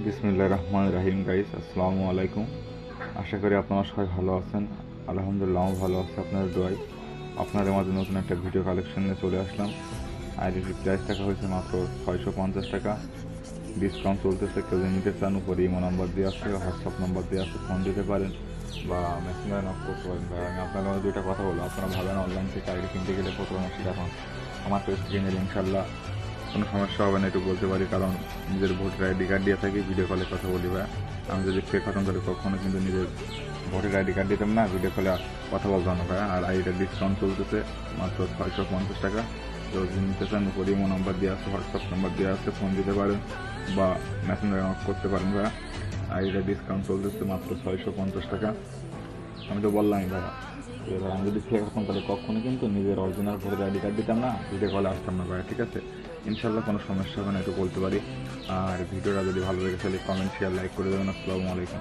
বিসমিল্লাহির রহমানির রহিম। গাইস, আসসালামু আলাইকুম। আশা করি আপনারা সবাই ভালো আছেন। আলহামদুলিল্লাহ, আমি ভালো আছি আপনাদের দোয়ায়। আপনাদের মাঝে নতুন একটা ভিডিও কালেকশন নিয়ে চলে আসলাম। আইডিটির প্রাইস টাকা হয়েছে মাত্র 650 টাকা। ডিসকাউন্ট চলতেছে। কেউ যদি নিতে চান, উপরে ইমো নাম্বার দিয়ে আছে, হোয়াটসঅ্যাপ নাম্বার দিয়ে আছে, ফোন দিতে পারেন বা মেসেঞ্জারে নক করতে পারেন। ভাই, আমি আপনাদের মধ্যে দুইটা কথা বলবো। আপনারা ভাবেন অনলাইন থেকে আইডি কিনতে গেলে কত মাসে এখন আমার পেজ থেকে নিলে ইনশাল্লাহ কোনো সমস্যা হবে না, একটু বলতে পারি। কারণ নিজের ভোটার আইডি কার্ড দিয়ে থাকি, ভিডিও কলে কথা বলি। ভাই, আমি যদি ফেক হতাম তাহলে কখনো কিন্তু নিজের ভোটার আইডি কার্ড দিতাম না, ভিডিও কলে কথা বলতাম না। ভাই, আর আইডিটার ডিসকাউন্ট চলতেছে মাত্র 650 টাকা। তো যদি নিতে চান, উপরে ইমো নাম্বার দেওয়া আছে, হোয়াটসঅ্যাপ নাম্বার দেওয়া আছে, ফোন দিতে পারেন বা মেসেঞ্জারে নক করতে পারেন। ভাই, আইডিটার ডিসকাউন্ট চলতেছে মাত্র 650 টাকা। আমি তো বললামই ভাইয়া, এবার আমি যদি ফেক হতাম তাহলে কখনো কিন্তু নিজের অরিজিনাল ভোটার আইডি কার্ড দিতাম না, ভিডিও কলে আসতাম না। ভাইয়া, ঠিক আছে? ইনশাল্লাহ কোনো সমস্যা হবে না, একটু বলতে পারি। আর ভিডিওটা যদি ভালো লেগে তাহলে কমেন্ট, শেয়ার, লাইক করে দেবেন। আসসালামু আলাইকুম।